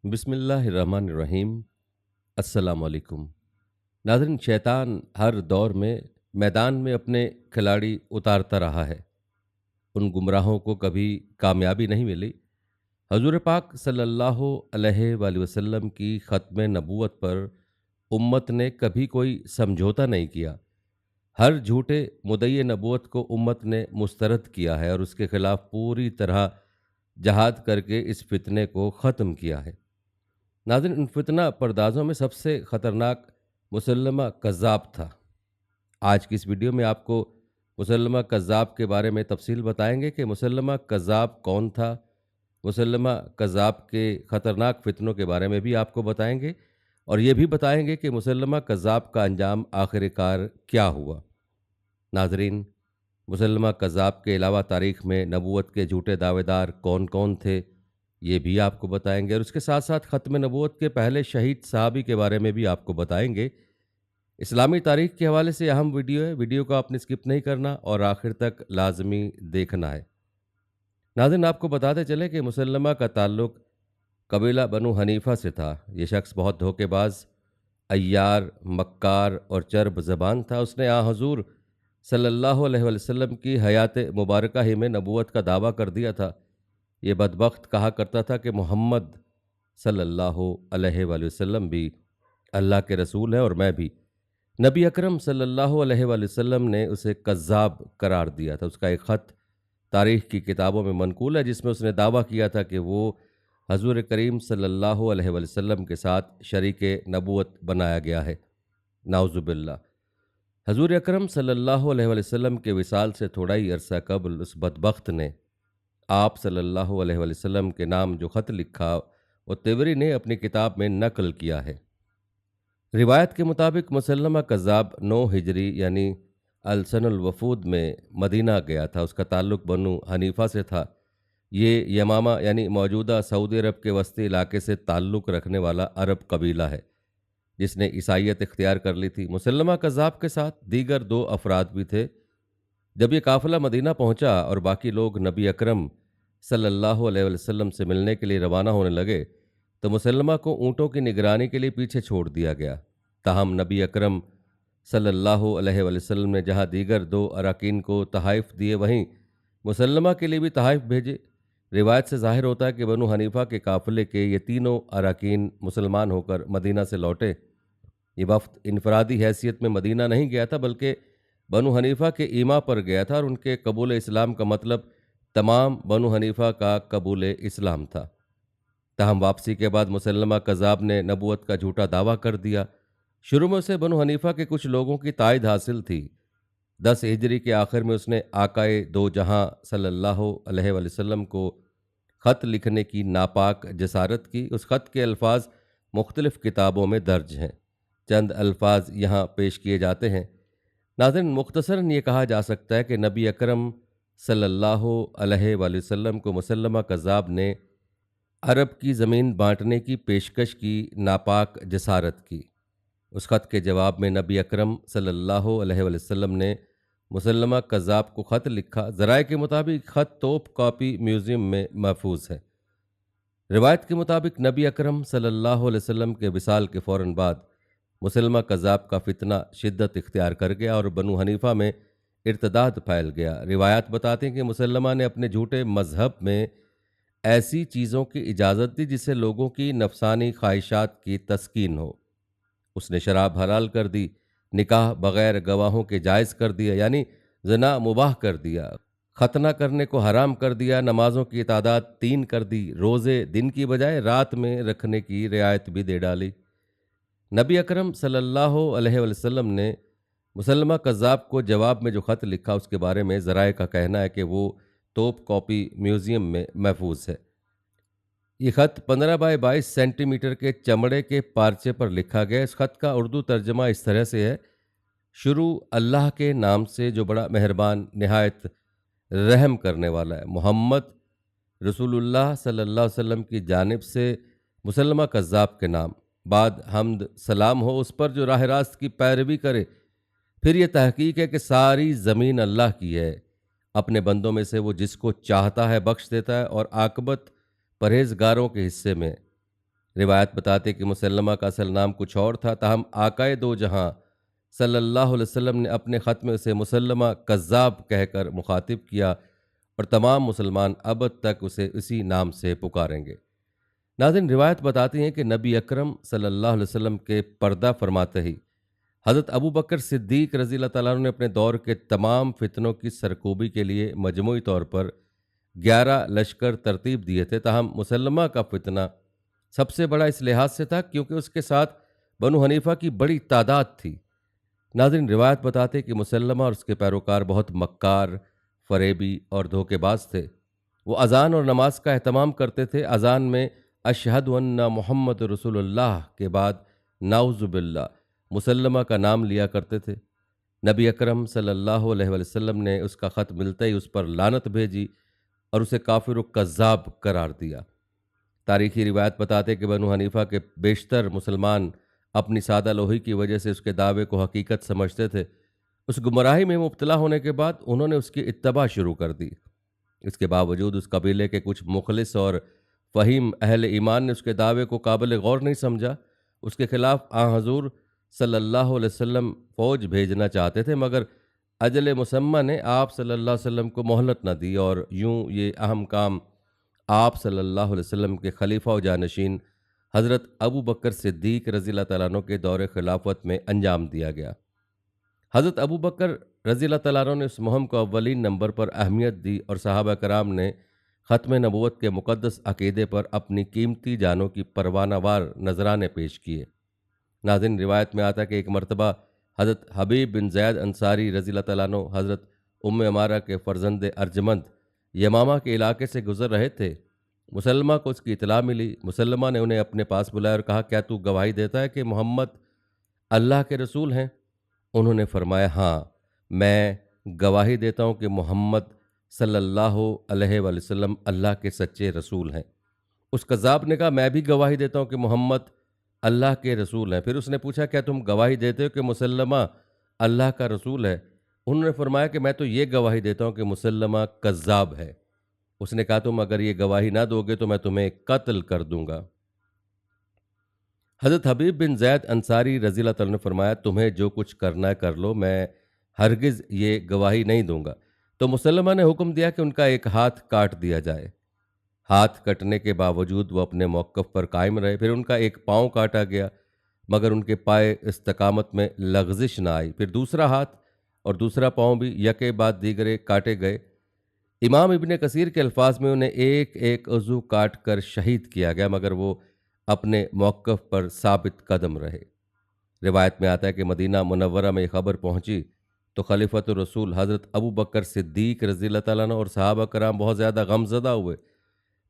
बिस्मिल्लाहिर्रहमानिर्रहीम। अस्सलाम वालेकुम। नाज़रीन, शैतान हर दौर में मैदान में अपने खिलाड़ी उतारता रहा है। उन गुमराहों को कभी कामयाबी नहीं मिली। हजूर पाक सल्लल्लाहु अलैहि वसल्लम की ख़त्म नबूवत पर उम्मत ने कभी कोई समझौता नहीं किया। हर झूठे मुद्दई नबूवत को उम्मत ने मुस्तरद किया है और उसके खिलाफ पूरी तरह जहाद करके इस फितने को ख़त्म किया है। नाज़रीन, इन फितना पर्दाज़ों में सबसे ख़तरनाक मुसल्लमा कज़्ज़ाब था। आज की इस वीडियो में आपको मुसल्लमा कज़्ज़ाब के बारे में तफ़सील बताएँगे कि मुसल्लमा कज़्ज़ाब कौन था। मुसल्लमा कज़्ज़ाब के ख़तरनाक फ़ितनों के बारे में भी आपको बताएँगे और ये भी बताएँगे कि मुसल्लमा कज़्ज़ाब का अंजाम आखिरकार क्या हुआ। नाज़रीन, मुसल्लमा कज़्ज़ाब के अलावा तारीख़ में नबूवत के झूठे दावेदार कौन-कौन थे, ये भी आपको बताएँगे और उसके साथ-साथ ख़त्म नबूवत के पहले शहीद सहाबी के बारे में भी आपको बताएँगे। इस्लामी तारीख़ के हवाले से अहम वीडियो है, वीडियो को आपने स्किप नहीं करना और आखिर तक लाज़मी देखना है। नाज़रीन, आपको बताते चलें कि मुसल्लमा का ताल्लुक़ कबीला बनु हनीफ़ा से था। ये शख़्स बहुत धोखेबाज़, अय्यार, मक्कार और चर्ब ज़बान था। उसने हज़ूर सल्लल्लाहु अलैहि वसल्लम की हयात मुबारका ही में नबूवत का दावा कर दिया था। ये बदबख्त कहा करता था कि मोहम्मद सल्लल्लाहु अलैहि वसल्लम भी अल्लाह के रसूल हैं और मैं भी। नबी अकरम सल्लल्लाहु अलैहि वसल्लम ने उसे कज़्ज़ाब करार दिया था। उसका एक ख़त तारीख़ की किताबों में मनक़ूल है जिसमें उसने दावा किया था कि वो हज़ूर करीम सल्लल्लाहु अलैहि वसल्लम के साथ शरीके नबूवत बनाया गया है। नाउज़ुबिल्लाह। हज़ूर अकरम सल्लल्लाहु अलैहि वसल्लम के विसाल से थोड़ा ही अरसा कबल उस बदबख्त ने आप सल्लल्लाहु अलैहि वसल्लम के नाम जो ख़त लिखा, वो तिबरी ने अपनी किताब में नक़ल किया है। रिवायत के मुताबिक मुसल्लमा कज़्ज़ाब 9 हिजरी यानी अलसनुल वफ़ूद में मदीना गया था। उसका ताल्लुक़ बनु हनीफ़ा से था। ये यमामा यानी मौजूदा सऊदी अरब के वस्ती इलाके से ताल्लुक़ रखने वाला अरब कबीला है जिसने ईसाईयत इख्तियार कर ली थी। मुसल्लमा कज़्ज़ाब के साथ दीगर 2 अफराद भी थे। जब ये काफ़िला मदीना पहुंचा और बाकी लोग नबी अकरम सल्लल्लाहु अलैहि वसल्लम से मिलने के लिए रवाना होने लगे, तो मुसल्लमा को ऊँटों की निगरानी के लिए पीछे छोड़ दिया गया। ताहम नबी अकरम सल्लल्लाहु अलैहि वसल्लम ने जहाँ दीगर 2 अराकीन को तहाइफ़ दिए, वहीं मुसल्लमा के लिए भी तहाइफ़ भेजे। रिवायत से ज़ाहिर होता है कि बनु हनीफ़ा के काफ़िले के ये तीनों अराकीन मुसलमान होकर मदीना से लौटे। ये वफ़्द इनफरादी हैसियत में मदीना नहीं गया था, बल्कि बनु हनीफ़ा के ईमा पर गया था और उनके कबूल इस्लाम का मतलब तमाम बनु हनीफ़ा का कबूल इस्लाम था। ताहम वापसी के बाद मुसल्लमा कज़्ज़ाब ने नबूवत का झूठा दावा कर दिया। शुरू में उसे बनु हनीफ़ा के कुछ लोगों की तायद हासिल थी। 10 हिजरी के आखिर में उसने आकाए दो जहां सल्लल्लाहु अलैहि वसल्लम को ख़त लिखने की नापाक जसारत की। उस ख़त के अल्फाज मुख्तलिफ़ किताबों में दर्ज हैं। चंद अल्फाज यहाँ पेश किए जाते हैं। नाज़रीन, मुख्तसरन ये कहा जा सकता है कि नबी अकरम सल्लल्लाहु अलैहि वसल्लम को मुसल्लमा कज़्ज़ाब ने अरब की ज़मीन बांटने की पेशकश की नापाक जसारत की। उस ख़त के जवाब में नबी अकरम सल्लल्लाहु अलैहि वसल्लम ने मुसल्लमा कज़्ज़ाब को ख़त लिखा। ज़राए के मुताबिक ख़त तोप कॉपी म्यूज़ियम में महफूज है। रिवायत के मुताबिक नबी अकरम सल्लल्लाहु अलैहि वसल्लम के विसाल के फ़ौरन बाद मुसल्लमा कज़्ज़ाब का फितना शिद्दत इख्तियार कर गया और बनु हनीफ़ा में इर्तदाद फैल गया। रिवायात बताते हैं कि मुसल्लमा ने अपने झूठे मज़हब में ऐसी चीज़ों की इजाज़त दी जिससे लोगों की नफसानी ख्वाहिशात की तस्कीन हो। उसने शराब हलाल कर दी, निकाह बग़ैर गवाहों के जायज़ कर दिया यानी ज़िना मुबाह कर दिया, खतना करने को हराम कर दिया, नमाज़ों की तादाद 3 कर दी, रोज़े दिन की बजाय रात में रखने की रियायत भी दे डाली। नबी अकरम सल्लल्लाहु अलैहि वसल्लम ने मुसल्लमा कज़्ज़ाब को जवाब में जो ख़त लिखा उसके बारे में ज़राए का कहना है कि वो तोप कॉपी म्यूज़ियम में महफूज है। ये ख़त 15 बाई 22 सेंटीमीटर के चमड़े के पार्चे पर लिखा गया। इस ख़त का उर्दू तर्जमा इस तरह से है: शुरू अल्लाह के नाम से जो बड़ा मेहरबान निहायत रहम करने वाला है। मोहम्मद रसूलुल्लाह सल्लल्लाहु अलैहि वसल्लम की जानिब से मुसल्लमा कज़्ज़ाब के नाम, बाद हम्द सलाम हो उस पर जो राह रास्त की पैरवी करे। फिर ये तहकीक है कि सारी ज़मीन अल्लाह की है। अपने बंदों में से वो जिसको चाहता है बख्श देता है और आकबत परहेजगारों के हिस्से में। रिवायत बताते कि मुसल्लमा का असल नाम कुछ और था, ताहम आकाए दो जहां सल्लल्लाहु अलैहि वसल्लम ने अपने ख़त में उसे मुसल्लमा कज़्ज़ाब कहकर मुखातिब किया और तमाम मुसलमान अब तक उसे इसी नाम से पुकारेंगे। नाज़रीन, रिवायत बताती हैं कि नबी अकरम सल्लल्लाहु अलैहि वसल्लम के पर्दा फरमाते ही हज़रत अबू बकर सिद्दीक रज़ी अल्लाह तआला अन्हु ने अपने दौर के तमाम फितनों की सरकूबी के लिए मजमूई तौर पर 11 लश्कर तरतीब दिए थे। ताहम मुसल्लमा का फितना सबसे बड़ा इस लिहाज से था क्योंकि उसके साथ बनु हनीफा की बड़ी तादाद थी। नाज़रीन, रिवायत बताते कि मुसल्लमा और उसके पैरोकार बहुत मक्कार, फरेबी और धोखेबाज थे। वो अज़ान और नमाज का एहतमाम करते थे। अज़ान में अशहदु अन्ना मुहम्मद रसूलुल्लाह के बाद नाउज़ुबिल्लाह मुसल्लमा का नाम लिया करते थे। नबी अकरम सल्लल्लाहु अलैहि वसल्लम ने उसका ख़त मिलते ही उस पर लानत भेजी और उसे काफिर व कज़्ज़ाब करार दिया। तारीखी रिवायत बताते कि बनु हनीफा के बेशतर मुसलमान अपनी सादा लोही की वजह से उसके दावे को हकीकत समझते थे। उस गुमराही में मुब्तला होने के बाद उन्होंने उसकी इत्तबा शुरू कर दी। इसके बावजूद उस कबीले के कुछ मुखलिस और फ़हीम अहले ईमान ने उसके दावे को काबिल गौर नहीं समझा। उसके खिलाफ हज़ूर सल्लल्लाहु अलैहि वसल्लम फ़ौज भेजना चाहते थे, मगर अजल मुसम्मा ने आप सल्लल्लाहु अलैहि वसल्लम को मोहलत न दी और यूं ये अहम काम आप सल्लल्लाहु अलैहि वसल्लम के खलीफा व जानशीन हज़रत अबू बकर सिद्दीक रज़ी अल्लाह तआला अन्हु के दौर खिलाफत में अंजाम दिया गया। हज़रत अबू बकर रज़ी अल्लाह तआला अन्हु ने उस मुहिम को अव्वलीन नंबर पर अहमियत दी और सहाबा कराम ने ख़त्म नबूवत के मुक़द्दस अक़ीदे पर अपनी कीमती जानों की परवानावार नजराने पेश किए। नाज़रीन, रिवायत में आता है कि एक मरतबा हज़रत हबीब बिन ज़ैद अंसारी रज़ी अल्लाह तआला अन्हु हज़रत उम्मे अमारा के फ़र्जंद अर्जमंद यमामा के इलाके से गुज़र रहे थे। मुसल्लमा को उसकी इतला मिली। मुसल्लमा ने उन्हें अपने पास बुलाया और कहा, क्या तू गवाही देता है कि मोहम्मद अल्लाह के रसूल हैं? उन्होंने फरमाया, हाँ, मैं गवाही देता हूँ कि मोहम्मद सल्लल्लाहु अलैहि वसल्लम अल्लाह के सच्चे रसूल हैं। उस कज़्ज़ाब ने कहा, मैं भी गवाही देता हूँ कि मोहम्मद अल्लाह के रसूल हैं। फिर उसने पूछा, क्या तुम गवाही देते हो कि मुसल्लमा अल्लाह का रसूल है? उन्होंने फरमाया कि मैं तो ये गवाही देता हूँ कि मुसल्लमा कज़्ज़ाब है। उसने कहा, तुम अगर ये गवाही ना दोगे तो मैं तुम्हें कत्ल कर दूंगा। हज़रत हबीब बिन ज़ैद अंसारी रज़ी अल्लाह तआला ने फरमाया, तुम्हें जो कुछ करना है कर लो, मैं हरगिज़ ये गवाही नहीं दूंगा। तो मुसल्लमा ने हुक्म दिया कि उनका एक हाथ काट दिया जाए। हाथ कटने के बावजूद वो अपने मौक़िफ़ पर कायम रहे। फिर उनका एक पाँव काटा गया, मगर उनके पाए इस्तकामत में लग़ज़िश न आई। फिर दूसरा हाथ और दूसरा पाँव भी यके बाद दीगरे काटे गए। इमाम इब्ने कसीर के अल्फाज में उन्हें एक एक उज़ू काट कर शहीद किया गया, मगर वो अपने मौक़िफ़ पर साबित कदम रहे। रिवायत में आता है कि मदीना मुनव्वरा में ये खबर पहुंची तो खलीफतुर रसूल हज़रत अबू बकर सिद्दीक रज़ी अल्लाह तआला अन्हु और सहाबा कराम बहुत ज़्यादा गमज़दा हुए।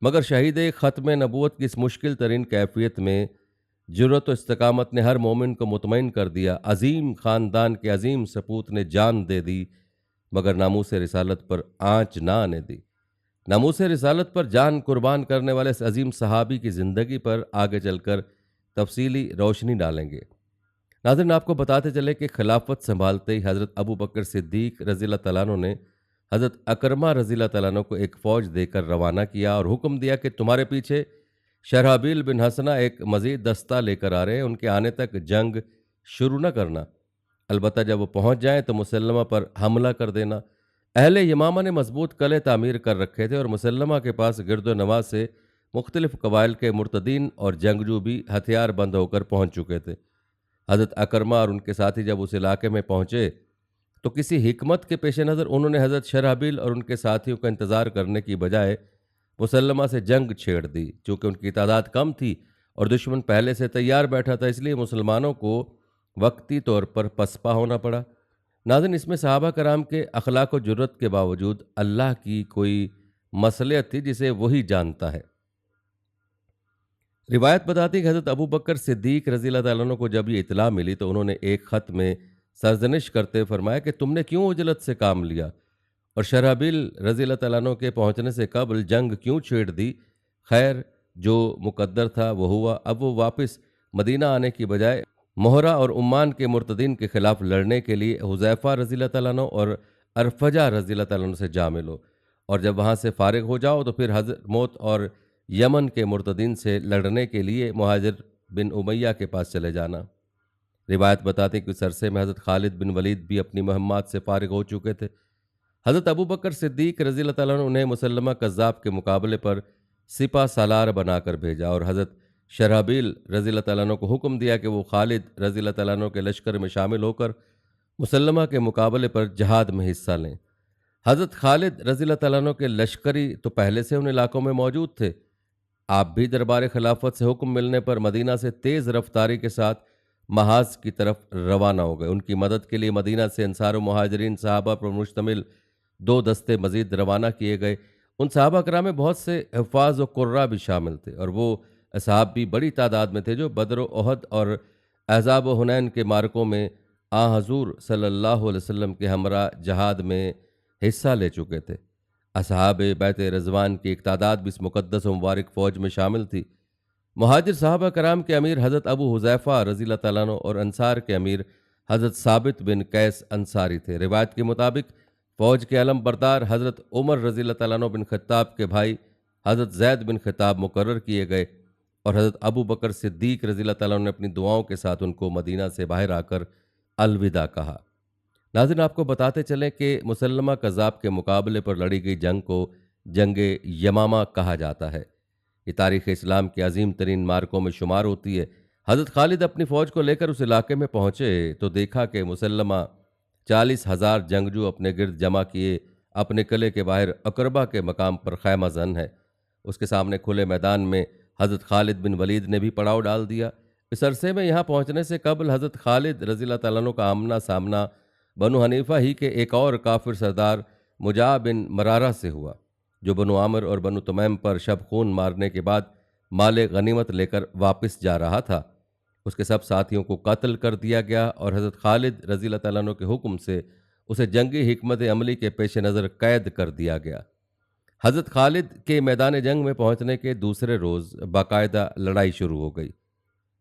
मगर शहीद ख़त्म नबूवत की इस मुश्किल तरीन कैफियत में जुर्रत व इस्तकामत ने हर मोमिन को मुतमईन कर दिया। अजीम ख़ानदान के अजीम सपूत ने जान दे दी, मगर नामूस रिसालत पर आँच ना आने दी। नामूस रिसालत पर जान कुर्बान करने वाले इस अजीम सहाबी की ज़िंदगी पर आगे चलकर तफसीली रोशनी डालेंगे। नाज़रीन, आपको बताते चले कि खिलाफत संभालते ही हज़रत अबू बकर सिद्दीक रज़ी अल्लाह तआला अन्हु ने हज़रत अकरमा रज़ी अल्लाह तआला अन्हु को एक फ़ौज देकर रवाना किया और हुक्म दिया कि तुम्हारे पीछे शरहबील बिन हसना एक मज़ीद दस्ता लेकर आ रहे हैं, उनके आने तक जंग शुरू न करना। अलबत्ता जब वो पहुँच जाएँ तो मुसल्लमा पर हमला कर देना। अहले यमामा ने मजबूत किले तामीर कर रखे थे और मुसल्लमा के पास गिरदो नवाज से मुख्तलिफ कबाइल के मुर्तदीन और जंगजू भी हथियार बंद होकर पहुँच चुके थे। हज़रत अकरमा और उनके साथी जब उस इलाके में पहुँचे तो किसी हिकमत के पेश नज़र उन्होंने हज़रत शरहबील और उनके साथियों का इंतज़ार करने की बजाय मुसल्लमा से जंग छेड़ दी। चूँकि उनकी तादाद कम थी और दुश्मन पहले से तैयार बैठा था, इसलिए मुसलमानों को वक्ती तौर पर पसपा होना पड़ा। नाज़रीन, इसमें सहाबा कराम के अखलाक व जुर्रत के बावजूद अल्लाह की कोई मसलियत थी जिसे वही जानता है। रिवायत बताती है कि हज़रत अबू बकर सिद्दीक रज़ी अल्लाह तआला अन्हु को जब ये इतला मिली तो उन्होंने एक ख़त में सरजनिश करते हुए फरमाया कि तुमने क्यों उजलत से काम लिया और शरहबील रज़ी अल्लाह तआला अन्हु के पहुँचने से कबल जंग क्यों छेड़ दी। खैर, जो मुकद्दर था वो हुआ। अब वो वापस मदीना आने की बजाय मोहरा और उम्मान के मुर्तदीन के खिलाफ लड़ने के लिए हुज़ैफ़ा रज़ी अल्लाह तआला अन्हु और अरफजा रज़ी अल्लाह तआला अन्हु से जा मिलो और जब वहाँ से फारिग हो जाओ तो फिर हज़रत मौत और यमन के मुर्तदीन से लड़ने के लिए मुहाजिर बिन उमैया के पास चले जाना। रिवायत बताती कि उस अरसे में हज़रत खालिद बिन वलीद भी अपनी मुहम्मत से फारिग हो चुके थे। हज़रत अबू बकर सिद्दीक रज़ी अल्लाह तआला अन्हु उन्हें मुसल्लमा कज़्ज़ाब के मुकाबले पर सिपा सालार बनाकर भेजा और हज़रत शरहबील रज़ी अल्लाह तआला अन्हु को हुक्म दिया कि वो खालिद रज़ी अल्लाह तआला अन्हु के लश्कर में शामिल होकर मुसल्लमा के मुकाबले पर जहाद में हिस्सा लें। हज़रत खालिद रज़ी अल्लाह तआला अन्हु के लश्करी तो पहले से उन इलाकों में मौजूद थे। आप भी दरबार खिलाफत से हुक्म मिलने पर मदीना से तेज़ रफ्तारी के साथ महाज की तरफ रवाना हो गए। उनकी मदद के लिए मदीना से अंसार व मुहाजिरीन सहाबा पर मुश्तमिल 2 दस्ते मज़ीद रवाना किए गए। उन सहाबा कराम में बहुत से हुफ़ाज़ व कुर्रा भी शामिल थे और वो असहाब भी बड़ी तादाद में थे जो बदर व ओहद और अहज़ाब व हुनैन के मार्कों में आ हज़ूर सल्लल्लाहु अलैहि वसल्लम के हमरा जहाद में हिस्सा ले चुके थे। असहाब बैत रज़वान की एक तादाद भी इस मुक़द्दस व मुबारक फ़ौज में शामिल थी। मुहाजिर साहबा कराम के अमीर हज़रत अबू हुज़ैफ़ा रज़ी अल्लाह तआला अन्हु और अंसार के अमीर हज़रत साबित बिन कैस अंसारी थे। रिवायत के मुताबिक फ़ौज के अलम बरदार हज़रत उमर रज़ी अल्लाह तआला अन्हु बिन खत्ताब के भाई हज़रत ज़ैद बिन खत्ताब मुकर्रर किए गए और हज़रत अबू बकर सिद्दीक रज़ी अल्लाह तआला अन्हु ने अपनी दुआओं के साथ उनको मदीना से बाहर आकर अलविदा कहा। नाज़रीन, आपको बताते चलें कि मुसल्लमा कज़्ज़ाब के मुकाबले पर लड़ी गई जंग को जंग यमामा कहा जाता है। ये तारीख़ इस्लाम के अजीम तरीन मार्कों में शुमार होती है। हज़रत खालिद अपनी फ़ौज को लेकर उस इलाके में पहुँचे तो देखा कि मुसल्लमा 40,000 जंगजू अपने गिर्द जमा किए अपने किले के बाहर अकरबा के मकाम पर खैमा जन है। उसके सामने खुले मैदान में हज़रत खालिद बिन वलीद ने भी पड़ाव डाल दिया। इस अरसे में यहाँ पहुँचने से कबल हज़रत खालिद रज़ी अल्लाह तआला अन्हु का आमना सामना बनु हनीफ़ा ही के एक और काफिर सरदार मुजा बिन मरारा से हुआ, जो बनु आमिर और बनु तमैम पर शब खून मारने के बाद माल गनीमत लेकर वापस जा रहा था। उसके सब साथियों को कत्ल कर दिया गया और हज़रत खालिद रज़ी अल्लाह तआला अन्हु के हुक्म से उसे जंगी हिकमत अमली के पेश नज़र कैद कर दिया गया। हज़रत खालिद के मैदान जंग में पहुँचने के दूसरे रोज़ बाकायदा लड़ाई शुरू हो गई।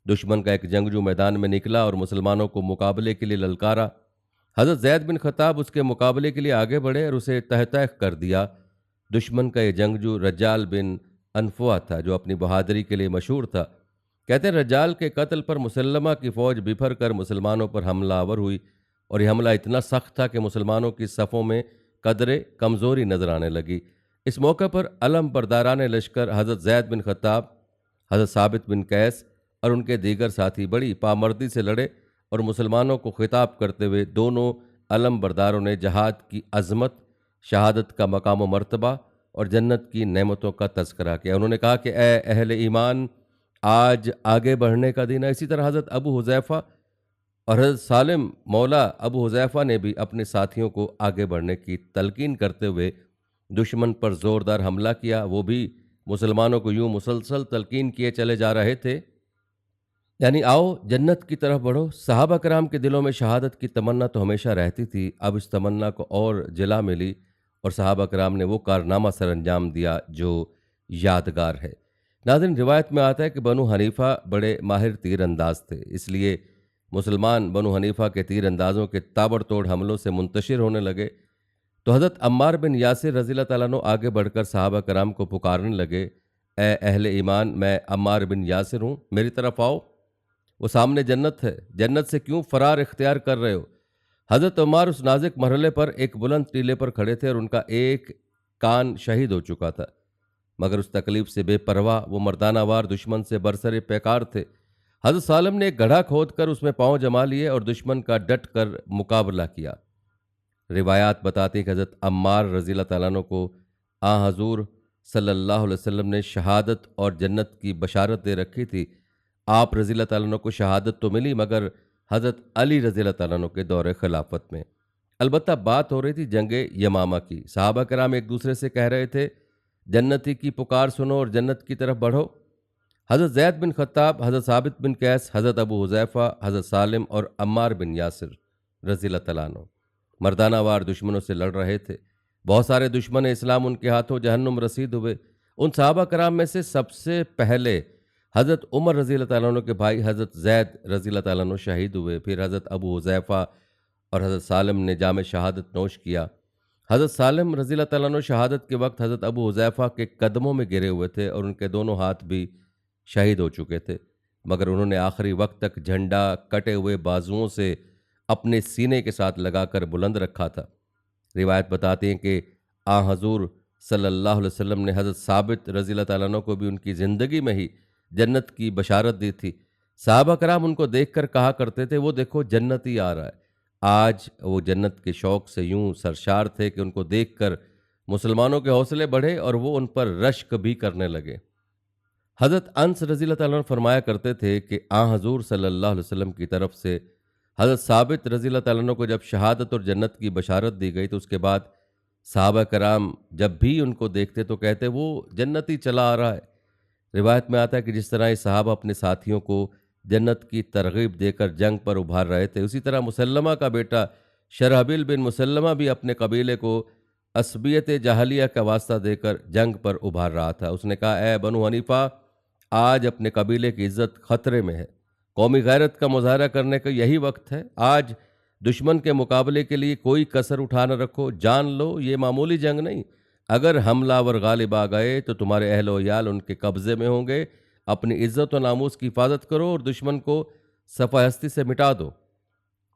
दुश्मन का एक जंगजू मैदान में निकला और मुसलमानों को मुकाबले के लिए ललकारा। हज़रत ज़ैद बिन खत्ताब उसके मुकाबले के लिए आगे बढ़े और उसे तह तह कर दिया। दुश्मन का ये जंगजू रज्जाल बिन अनफुआ था, जो अपनी बहादुरी के लिए मशहूर था। कहते हैं रज्जाल के कत्ल पर मुसल्लमा की फ़ौज बिफर कर मुसलमानों पर हमलावर हुई और यह हमला इतना सख्त था कि मुसलमानों की सफ़ों में कदरे कमज़ोरी नजर आने लगी। इस मौके पर अलम बरदारान लश्कर हज़रत ज़ैद बिन खत्ताब, हज़रत साबित बिन कैस और उनके दीगर साथी बड़ी पामर्दी से लड़े और मुसलमानों को खिताब करते हुए दोनों अलम बरदारों ने जहाद की अज़मत, शहादत का मकाम व मर्तबा और जन्नत की नेमतों का तज़किरा किया। उन्होंने कहा कि ए अहले ईमान, आज आगे बढ़ने का दिन है। इसी तरह हज़रत अबू हुज़ैफ़ा और हज़रत सालिम मौला अबू हुज़ैफ़ा ने भी अपने साथियों को आगे बढ़ने की तलकीन करते हुए दुश्मन पर ज़ोरदार हमला किया। वो भी मुसलमानों को यूँ मुसलसल तलकीन किए चले जा रहे थे, यानी आओ जन्नत की तरफ बढ़ो। सहाबा कराम के दिलों में शहादत की तमन्ना तो हमेशा रहती थी, अब इस तमन्ना को और जिला मिली और सहाबा कराम ने वो कारनामा सर अंजाम दिया जो यादगार है। नाज़रीन, रिवायत में आता है कि बनु हनीफ़ा बड़े माहिर तीर अंदाज थे, इसलिए मुसलमान बनु हनीफ़ा के तीर अंदाज़ों के ताबड़तोड़ हमलों से मुंतशिर होने लगे। तो हज़रत अम्मार बिन यासिर रज़ी अल्लाह तआला अन्हु आगे बढ़कर सहाबा कराम को पुकारने लगे, ए अहले ईमान, मैं अम्मार बिन यासिर हूँ, मेरी तरफ आओ। वो सामने जन्नत है, जन्नत से क्यों फरार इख्तियार कर रहे हो। हज़रत उमर उस नाज़ुक मरहले पर एक बुलंद टीले पर खड़े थे और उनका एक कान शहीद हो चुका था, मगर उस तकलीफ से बेपरवाह वो मर्दानावार दुश्मन से बरसरे पैकार थे। हज़रत सालम ने एक गड्ढा खोद कर उसमें पाँव जमा लिए और दुश्मन का डट कर मुकाबला किया। रिवायात बताती कि हज़रत अम्मार रज़ी अल्लाह तआला अन्हु को आ हज़ूर सल्लल्लाहु अलैहि वसल्लम ने शहादत और जन्नत की बशारत दे रखी थी। आप रज़ी अल्लाह तआला अन्हु को शहादत तो मिली, मगर हज़रत अली रज़ी अल्लाह तआला अन्हु के दौरे खिलाफत में। अलबत्ता बात हो रही थी जंग यमामा की। सहाबा कराम एक दूसरे से कह रहे थे, जन्नती की पुकार सुनो और जन्नत की तरफ बढ़ो। हज़रत ज़ैद बिन खत्ताब, हज़रत साबित बिन कैस, हज़रत अबू हुज़ैफ़ा, हज़रत सालिम और अम्मार बिन यासिर रज़ी अल्लाह तआला अन्हु मर्दानावार दुश्मनों से लड़ रहे थे। बहुत सारे दुश्मन इस्लाम उनके हाथों जहन्नुम रसीद हुए। उन सहाबा कराम में से सबसे पहले हज़रत उमर रज़ी अल्लाह तआला अन्हु के भाई हज़रत ज़ैद रज़ी अल्लाह तआला अन्हु शहीद हुए। फिर हज़रत अबू हुज़ैफ़ा और हज़रत सालिम ने जाम शहादत नोश किया। हज़रत सालिम रज़ियल्लाहु ताला अन्हु शहादत के वक़्त हज़रत अबू हुज़ैफ़ा के कदमों में गिरे हुए थे और उनके दोनों हाथ भी शहीद हो चुके थे। मगर उन्होंने आखिरी वक़्त तक झंडा कटे हुए बाजुओं से अपने सीने के साथ लगाकर बुलंद रखा था। रिवायत बताती है कि आ हज़ूर सल्लल्लाहु अलैहि वसल्लम ने हज़रत साबित रज़ियल्लाहु ताला अन्हु को भी उनकी ज़िंदगी में ही जन्नत की बशारत दी थी। सहाबा कराम उनको देखकर कहा करते थे, वो देखो जन्नती आ रहा है। आज वो जन्नत के शौक़ से यूँ सरशार थे कि उनको देखकर मुसलमानों के हौसले बढ़े और वो उन पर रश्क भी करने लगे। हज़रत अनस रज़ियल्लाहु ताला अन्हु फरमाया करते थे कि आ हज़ूर सल्लल्लाहु अलैहि वसल्लम की तरफ से हज़रत साबित रज़ियल्लाहु ताला अन्हु को जब शहादत और जन्नत की बशारत दी गई तो उसके बाद सहाबा कराम जब भी उनको देखते तो कहते वो जन्नती चला आ रहा है। रिवायत में आता है कि जिस तरह ये सहाबा अपने साथियों को जन्नत की तरगीब देकर जंग पर उभार रहे थे, उसी तरह मुसल्लमा का बेटा शरहबिल बिन मुसल्लमा भी अपने कबीले को असबियत जाहलिया का वास्ता देकर जंग पर उभार रहा था। उसने कहा, ए बनु हनीफा, आज अपने कबीले की इज्जत खतरे में है। कौमी गैरत का मुजाहरा करने का यही वक्त है। आज दुश्मन के मुकाबले के लिए कोई कसर उठा न रखो। जान लो ये मामूली जंग नहीं। अगर हमलावर गालिब आ गए तो तुम्हारे अहल व याल उनके कब्जे में होंगे। अपनी इज्जत व नामूस की हिफाजत करो और दुश्मन को सफ़ा हस्ती से मिटा दो।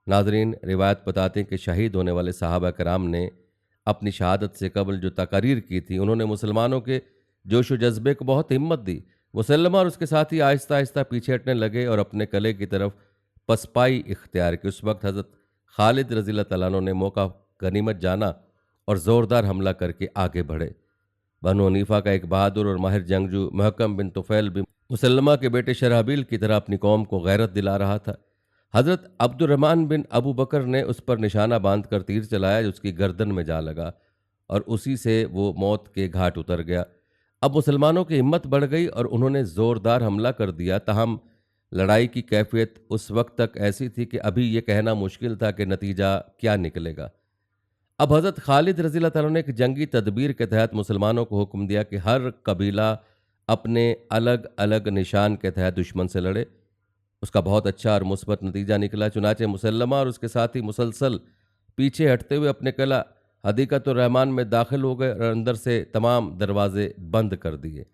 नाजरीन, रिवायत बताते हैं कि शहीद होने वाले साहबा कराम ने अपनी शहादत से कबल जो तकारीर की थी, उन्होंने मुसलमानों के जोश व जज्बे को बहुत हिम्मत दी। मुसल्लमा और उसके साथी आहिस्ता आहिस्ता पीछे हटने लगे और अपने कले की तरफ पसपाई इख्तियार की। उस वक्त हज़रत खालिद रज़ियल्लाहु ताला अन्हु ने मौका गनीमत जाना और ज़ोरदार हमला करके आगे बढ़े। बनु हनीफा का एक बहादुर और माहिर जंगजू महकम बिन तुफैल बिन मुसल्लमा के बेटे शरहबील की तरह अपनी कौम को गैरत दिला रहा था। हज़रत अब्दुर्रहमान बिन अबू बकर ने उस पर निशाना बांधकर तीर चलाया जो उसकी गर्दन में जा लगा और उसी से वो मौत के घाट उतर गया। अब मुसलमानों की हिम्मत बढ़ गई और उन्होंने ज़ोरदार हमला कर दिया। ताहम लड़ाई की कैफियत उस वक्त तक ऐसी थी कि अभी ये कहना मुश्किल था कि नतीजा क्या निकलेगा। अब हज़रत खालिद रज़ियल्लाहु ताला ने एक जंगी तदबीर के तहत मुसलमानों को हुक्म दिया कि हर कबीला अपने अलग अलग निशान के तहत दुश्मन से लड़े। उसका बहुत अच्छा और मुस्बत नतीजा निकला। चुनाचे मुसल्लमा और उसके साथी मुसलसल पीछे हटते हुए अपने किला हदीक़तुर रहमान में दाखिल हो गए और अंदर से तमाम दरवाजे बंद कर दिए।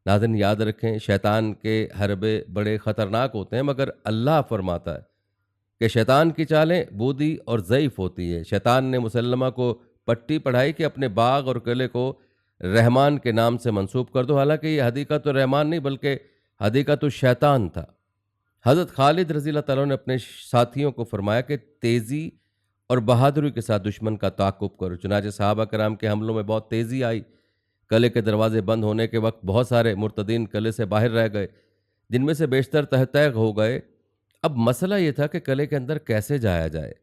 नाज़रीन, याद रखें, शैतान के हरबे बड़े ख़तरनाक होते हैं, मगर अल्लाह फरमाता है कि शैतान की चालें बूदी और ज़ईफ़ होती है। शैतान ने मुसल्लमा को पट्टी पढ़ाई कि अपने बाग और किले को रहमान के नाम से मंसूब कर दो। हालांकि ये हदीक़तुर रहमान नहीं बल्कि हदीक़तुश शैतान था। हज़रत खालिद रज़ियल्लाहु ताला ने अपने साथियों को फरमाया कि तेज़ी और बहादुरी के साथ दुश्मन का ताक़ुब करो। चुनाचे सहाबा कराम के हमलों में बहुत तेज़ी आई। किले के दरवाजे बंद होने के वक्त बहुत सारे मुर्तदीन किले से बाहर रह गए, जिनमें से बेशतर तहतैग हो गए। अब मसला ये था कि किले के अंदर कैसे जाया जाए।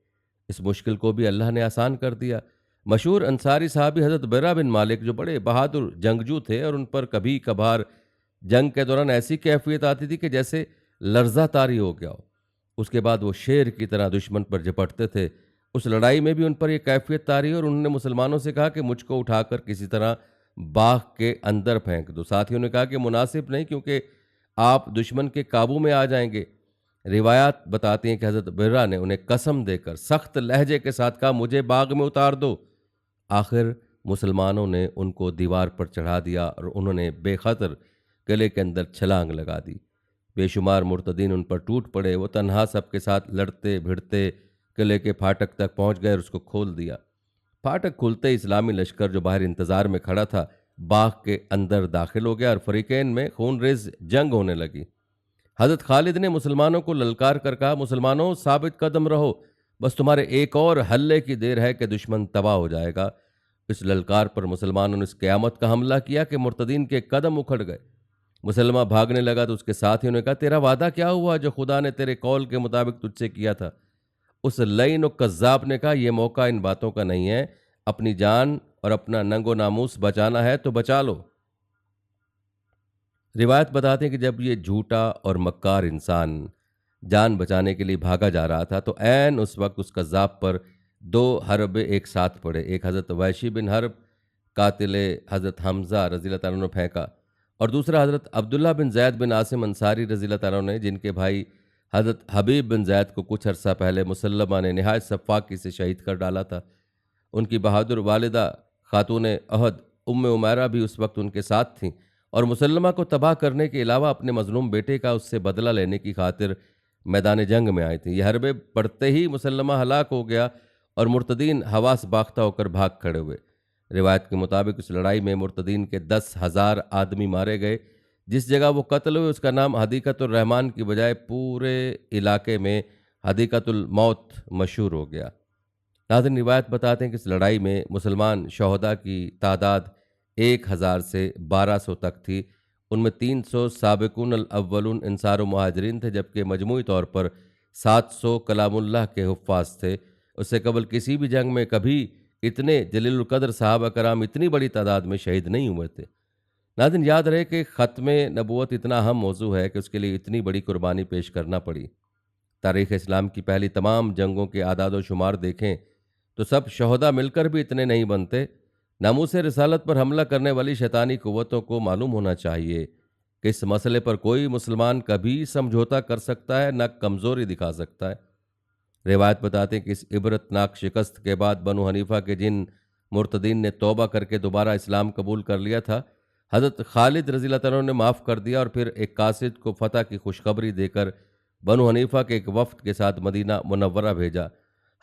इस मुश्किल को भी अल्लाह ने आसान कर दिया। मशहूर अंसारी साहबी हज़रत बरा बिन मालिक, जो बड़े बहादुर जंगजू थे और उन पर कभी कभार जंग के दौरान ऐसी कैफियत आती थी कि जैसे लर्जा तारी हो गया हो। उसके बाद वो शेर की तरह दुश्मन पर झपटते थे। उस लड़ाई में भी उन पर यह कैफियत तारी और उन्होंने मुसलमानों से कहा कि मुझको उठाकर किसी तरह बाग के अंदर फेंक दो। साथियों ने कहा कि मुनासिब नहीं, क्योंकि आप दुश्मन के काबू में आ जाएंगे। रिवायात बताती हैं कि हज़रत बिर्रा ने उन्हें कसम देकर सख्त लहजे के साथ कहा, मुझे बाग में उतार दो। आखिर मुसलमानों ने उनको दीवार पर चढ़ा दिया और उन्होंने बेखतर किले के अंदर छलांग लगा दी। बेशुमार मुर्तदीन उन पर टूट पड़े। वो तन्हा सबके साथ लड़ते भिड़ते किले के फाटक तक पहुंच गए और उसको खोल दिया। फाटक खुलते ही इस्लामी लश्कर जो बाहर इंतजार में खड़ा था, बाग के अंदर दाखिल हो गया और फरीकैन में खूनरेज जंग होने लगी। हज़रत खालिद ने मुसलमानों को ललकार कर कहा, मुसलमानों, साबित कदम रहो, बस तुम्हारे एक और हल्ले की देर है कि दुश्मन तबाह हो जाएगा। इस ललकार पर मुसलमानों ने इस क़यामत का हमला किया कि मुर्तदीन के कदम उखड़ गए। मुसलमान भागने लगा तो उसके साथियों ने कहा, तेरा वादा क्या हुआ जो खुदा ने तेरे कौल के मुताबिक तुझसे किया था? उस लईन और कज़्ज़ाब ने कहा, यह मौका इन बातों का नहीं है। अपनी जान और अपना नंगो नामूस बचाना है तो बचा लो। रिवायत बताते हैं कि जब ये झूठा और मक्कार इंसान जान बचाने के लिए भागा जा रहा था तो ऐन उस वक्त उस कज़्ज़ाब पर दो हरबे एक साथ पड़े। एक हज़रत वैशी बिन हर्ब कातिले हज़रत हमज़ा रज़ियल्लाहु ताला अन्हु ने फेंका और दूसरा हज़रत अब्दुल्ला बिन ज़ैद बिन आसिम अंसारी रज़ियल्लाहु ताला अन्हु ने, जिनके भाई हज़रत हबीब बिन ज़ैद को कुछ अरसा पहले मुसल्लमा ने निहायत सफ़ाकी से शहीद कर डाला था। उनकी बहादुर वालिदा खातून अहद उम्मे उमैरा भी उस वक्त उनके साथ थीं और मुसल्लमा को तबाह करने के अलावा अपने मजलूम बेटे का उससे बदला लेने की खातिर मैदान जंग में आई थीं। यह हरबे पड़ते ही मुसल्लमा हलाक हो गया और मुर्तदीन हवास बाख्ता होकर भाग खड़े हुए। रिवायत के मुताबिक उस लड़ाई में मुर्तदीन के 10,000 आदमी मारे गए। जिस जगह वो कत्ल हुए उसका नाम हदीकतुर रहमान की बजाय पूरे इलाके में हदीकतुल मौत मशहूर हो गया। नाज़रीन, रिवायत बताते हैं कि इस लड़ाई में मुसलमान शहदा की तादाद 1,000 से 1,200 तक थी। उनमें 300 साबिकुन अल अव्वलून अंसार व मुहाजिरीन थे, जबकि मजमूई तौर पर 700 कलामुल्लाह के हुफ़्फ़ाज़ थे। उससे कबल किसी भी जंग में कभी इतने जलीलुल कद्र सहाबा कराम इतनी बड़ी तादाद में शहीद नहीं हुए थे। नाज़रीन, याद रहे कि ख़त्म नबूवत इतना अहम मौजू है कि उसके लिए इतनी बड़ी कुर्बानी पेश करना पड़ी। तारीख़ इस्लाम की पहली तमाम जंगों के आदाद व शुमार देखें तो सब शहदा मिलकर भी इतने नहीं बनते। नामूस रिसालत पर हमला करने वाली शैतानी कुव्वतों को मालूम होना चाहिए कि इस मसले पर कोई मुसलमान कभी समझौता कर सकता है, न कमज़ोरी दिखा सकता है। रिवायत बताते हैं कि इस इबरतनाक शिकस्त के बाद बनु हनीफा के जिन मुर्तदीन ने तौबा करके दोबारा इस्लाम कबूल कर लिया था, हज़रत खालिद रज़ी अल्लाह तआला ने माफ़ कर दिया और फिर एक कासिद को फ़तह की खुशखबरी देकर बनु हनीफा के एक वफ़द के साथ मदीना मुनव्वरा भेजा।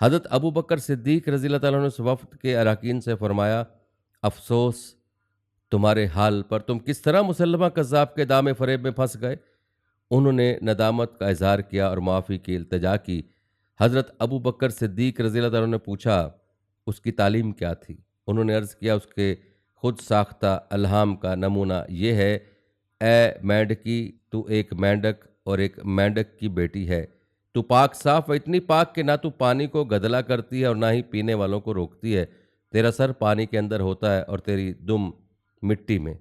हज़रत अबू बकर सिद्दीक़ रज़ी अल्लाह तआला ने उस वफ़द के अरकान से फरमाया, अफ़सोस तुम्हारे हाल पर, तुम किस तरह मुसल्लमा कज़्ज़ाब के दामे फ़रेब में फंस गए। उन्होंने नदामत का इज़हार किया और माफ़ी की इल्तिजा की। हज़रत अबू बकर सिद्दीक़ रज़ी अल्लाह तआला ने पूछा, उसकी तालीम क्या थी? उन्होंने अर्ज़ किया, उसके खुद साख्ता अल्हाम का नमूना ये है, ए मेंढकी, तू एक मेंढक और एक मेंढक की बेटी है। तू पाक साफ, इतनी पाक कि ना तू पानी को गदला करती है और ना ही पीने वालों को रोकती है। तेरा सर पानी के अंदर होता है और तेरी दुम मिट्टी में।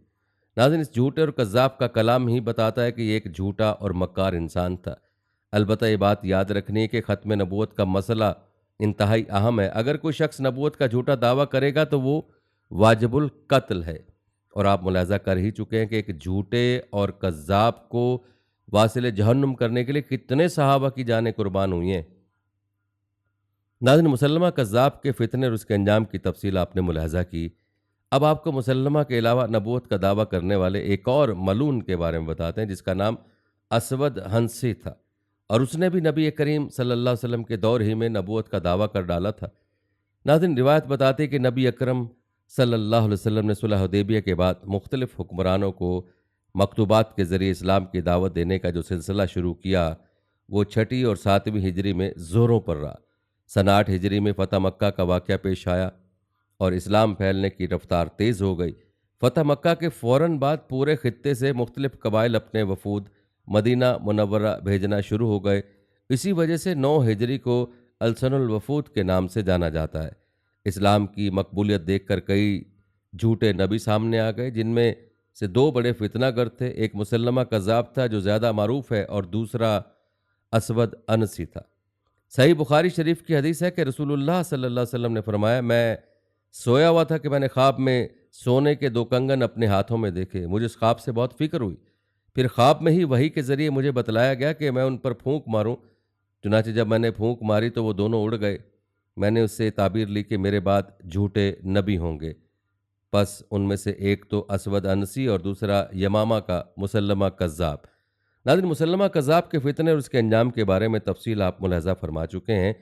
नाज़रीन, इस झूठे और कज़्ज़ाब का कलाम ही बताता है कि ये एक झूठा और मक्कार इंसान था। अलबत्ता ये बात याद रखनी है कि ख़त्म नबूवत का मसला इंतहाई अहम है। अगर कोई शख्स नबूवत का झूठा दावा करेगा तो वो वाजिबुल कत्ल है। और आप मुलाज़ा कर ही चुके हैं कि एक झूठे और कज़्ज़ाब को वासिल जहन्नुम करने के लिए कितने सहाबा की जानें कुर्बान हुई हैं। नाज़रीन, मुसल्लमा कज़्ज़ाब के फ़ितने और उसके अंजाम की तफ़सील आपने मुलाहज़ा की। अब आपको मुसल्लमा के अलावा नबूवत का दावा करने वाले एक और मलून के बारे में बताते हैं, जिसका नाम असवद हंसी था और उसने भी नबी करीम सल्लल्लाहु अलैहि वसल्लम के दौर ही में नबूवत का दावा कर डाला था। नाज़रीन, रिवायत बताती है कि नबी अकरम सल्लल्लाहु अलैहि वसल्लम ने सुलह हुदैबिया के बाद मुख्तलिफ हुक्मरानों को मकतूबात के ज़रिए इस्लाम की दावत देने का जो सिलसिला शुरू किया, वो 6वीं और 7वीं हिजरी में ज़ोरों पर रहा। सन 8 हिजरी में फ़तह मक्का का वाक़या पेश आया और इस्लाम फैलने की रफ्तार तेज़ हो गई। फ़तह मक्का के फ़ौरन बाद पूरे ख़ित्ते से मुख्तलिफ़ कबाइल अपने वफ़ूद मदीना मुनव्वरा भेजना शुरू हो गए। इसी वजह से 9 हिजरी को अलसनुल वफ़ूद के नाम से जाना जाता है। इस्लाम की मकबूलियत देखकर कई झूठे नबी सामने आ गए, जिनमें से 2 बड़े फितनागर थे। एक मुसल्लमा कज़्ज़ाब था जो ज़्यादा मारूफ है और दूसरा असवद अनसी था। सही बुखारी शरीफ की हदीस है कि रसूलुल्लाह सल्लल्लाहु अलैहि वसल्लम ने फरमाया, मैं सोया हुआ था कि मैंने ख्वाब में सोने के 2 कंगन अपने हाथों में देखे। मुझे उस ख्वाब से बहुत फिक्र हुई। फिर ख्वाब में ही वही के ज़रिए मुझे बतलाया गया कि मैं उन पर फूंक मारूं। चुनांचे जब मैंने फूंक मारी तो वो दोनों उड़ गए। मैंने उससे ताबीर ली कि मेरे बाद झूठे नबी होंगे। बस उनमें से एक तो असवद अनसी और दूसरा यमामा का मुसल्लमा कज़्ज़ाब। नाज़रीन, मुसल्लमा कज़्ज़ाब के फितने और उसके अंजाम के बारे में तफसील आप मुलाहज़ा फरमा चुके हैं।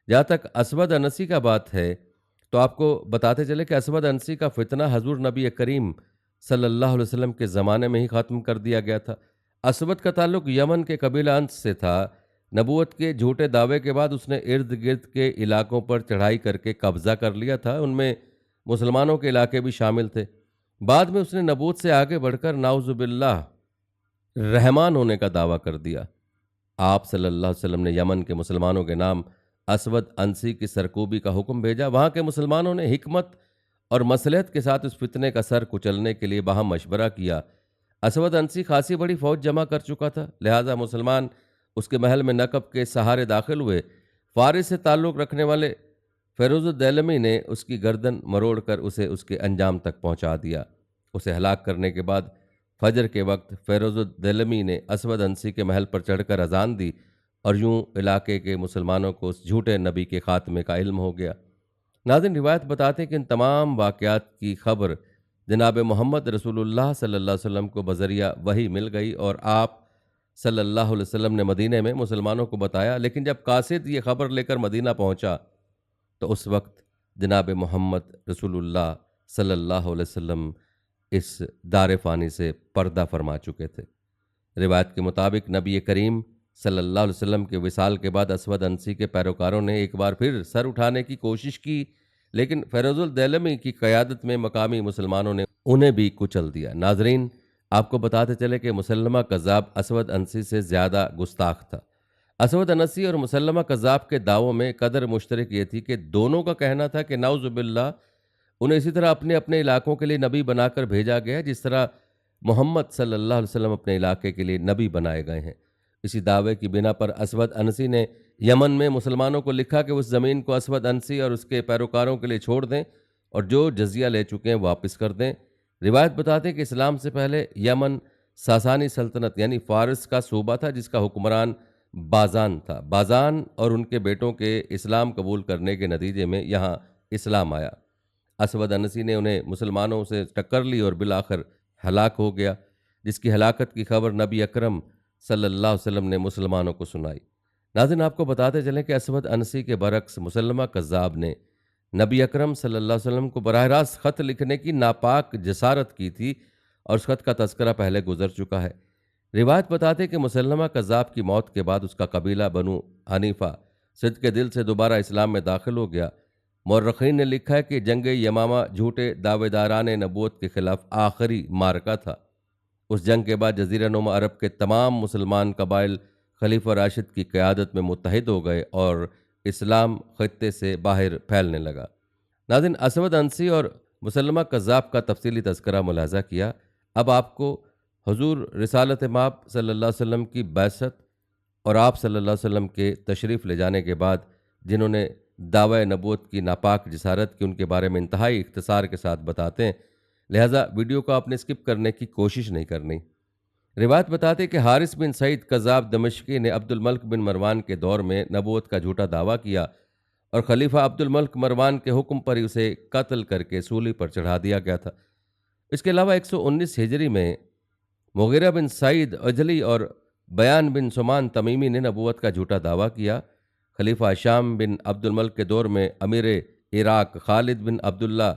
जहाँ तक असवद अनसी का बात है तो आपको बताते चले कि असवद अनसी का फितना हज़ूर नबी करीम सल्लल्लाहु अलैहि वसल्लम के ज़माने में ही ख़त्म कर दिया गया था। असवद का ताल्लुक यमन के कबीला अंस से था। नबूवत के झूठे दावे के बाद उसने इर्द गिर्द के इलाकों पर चढ़ाई करके कब्ज़ा कर लिया था। उनमें मुसलमानों के इलाके भी शामिल थे। बाद में उसने नबूवत से आगे बढ़कर नाउज़ुबिल्लाह रहमान होने का दावा कर दिया। आप सल्लल्लाहु अलैहि वसल्लम ने यमन के मुसलमानों के नाम असवद अनसी की सरकूबी का हुक्म भेजा। वहाँ के मुसलमानों ने हिकमत और मसलहत के साथ उस फितने का सर कुचलने के लिए बाहम मशवरा किया। असवद अनसी खासी बड़ी फौज जमा कर चुका था, लिहाजा मुसलमान उसके महल में नकब के सहारे दाखिल हुए। फारिस से ताल्लुक़ रखने वाले फ़ैरुज़-उद-दौलमी ने उसकी गर्दन मरोड़कर उसे उसके अंजाम तक पहुंचा दिया। उसे हलाक करने के बाद फजर के वक्त फ़ैरुज़-उद-दौलमी ने असवद अनसी के महल पर चढ़कर अजान दी और यूं इलाके के मुसलमानों को उस झूठे नबी के खात्मे का इल्म हो गया। नाज़रीन, रिवायत बताते हैं कि इन तमाम वाक़यात की खबर जनाब मोहम्मद रसूलुल्लाह सल्लल्लाहु अलैहि वसल्लम को बज़रिया वही मिल गई और आप सल्लल्लाहु अलैहि वसल्लम ने मदीने में मुसलमानों को बताया। लेकिन जब कासिद ये खबर लेकर मदीना पहुंचा तो उस वक्त जनाब मोहम्मद रसूलुल्लाह सल्लल्लाहु अलैहि वसल्लम इस दार फ़ानी से पर्दा फरमा चुके थे। रिवायत के मुताबिक नबी करीम सल्लल्लाहु अलैहि वसल्लम के विसाल के बाद असवद अंसी के पैरोकारों ने एक बार फिर सर उठाने की कोशिश की, लेकिन फ़ैरोज़ुल दैलमी की क़यादत में मकामी मुसलमानों ने उन्हें भी कुचल दिया। नाजरीन, आपको बताते चले कि मुसल्लमा कज़्ज़ाब असवद अंसी से ज़्यादा गुस्ताख था। असवद अनसी और मुसल्लमा कज़्ज़ाब के दावों में कदर मुश्तरक ये थी कि दोनों का कहना था कि नाउज़ुबिल्लाह उन्हें इसी तरह अपने अपने इलाकों के लिए नबी बनाकर भेजा गया है जिस तरह मोहम्मद सल्लल्लाहु अलैहि वसल्लम अपने इलाके के लिए नबी बनाए गए हैं। इसी दावे की बिना पर असवद अनसी ने यमन में मुसलमानों को लिखा कि उस ज़मीन को असवद अनसी और उसके पैरोकारों के लिए छोड़ दें और जो जजिया ले चुके हैं वापस कर दें। रिवायत बताते हैं कि इस्लाम से पहले यमन सासानी सल्तनत यानी फ़ारस का सूबा था जिसका हुक्मरान बाज़ान था। बाज़ान और उनके बेटों के इस्लाम कबूल करने के नतीजे में यहाँ इस्लाम आया। असवद अनसी ने उन्हें मुसलमानों से टक्कर ली और बिलाखिर हलाक हो गया, जिसकी हलाकत की खबर नबी अकरम सल्लल्लाहु अलैहि वसल्लम ने मुसलमानों को सुनाई। नाज़रीन, आपको बताते चलें कि असवद अनसी के बरक्स मुसल्लमा कज़्ज़ाब ने नबी अकरम सल्लल्लाहु अलैहि वसल्लम को बराह रास्त ख़त लिखने की नापाक जसारत की थी और उस ख़त का तज़किरा पहले गुजर चुका है। रिवायत बताते कि मुसल्लमा कज़्ज़ाब की मौत के बाद उसका कबीला बनु हनीफ़ा सिद्क़ के दिल से दोबारा इस्लाम में दाखिल हो गया। मौर्रख़ीन ने लिखा है कि जंग यमामा झूठे दावेदारान नबूवत के खिलाफ आखिरी मारका था। उस जंग के बाद जज़ीरा नुमा अरब के तमाम मुसलमान कबाइल खलीफा राशिद की क़यादत में मुत्तहिद हो गए और इस्लाम ख़ित्ते से बाहर फैलने लगा। नाज़रीन, असवद अंसी और मुसल्लमा कज़्ज़ाब का तफसीली तज़किरा मुलाज़ा किया। अब आपको हुज़ूर रिसालत माब सल्लल्लाहु अलैहि वसल्लम की बैसत और आप सल्लल्लाहु अलैहि वसल्लम के तशरीफ़ ले जाने के बाद जिन्होंने दावा नबूवत की नापाक जसारत की उनके बारे में इंतहाई इख्तिसार के साथ बताते हैं, लिहाजा वीडियो को आपने स्किप करने की कोशिश नहीं करनी। रिवायत बताते हैं कि हारिस बिन सईद कज़्ज़ाब दमिश्की ने अब्दुल मलिक बिन मरवान के दौर में नबूवत का झूठा दावा किया और खलीफा अब्दुल मलिक मरवान के हुक्म पर ही उसे कत्ल करके सूली पर चढ़ा दिया गया था। इसके अलावा 119 हिजरी में मुग़ीरा बिन सईद अजली और बयान बिन सुमान तमीमी ने नबूवत का झूठा दावा किया। खलीफा शाम बिन अब्दुल मलिक के दौर में अमीर इराक खालिद बिन अब्दुल्ला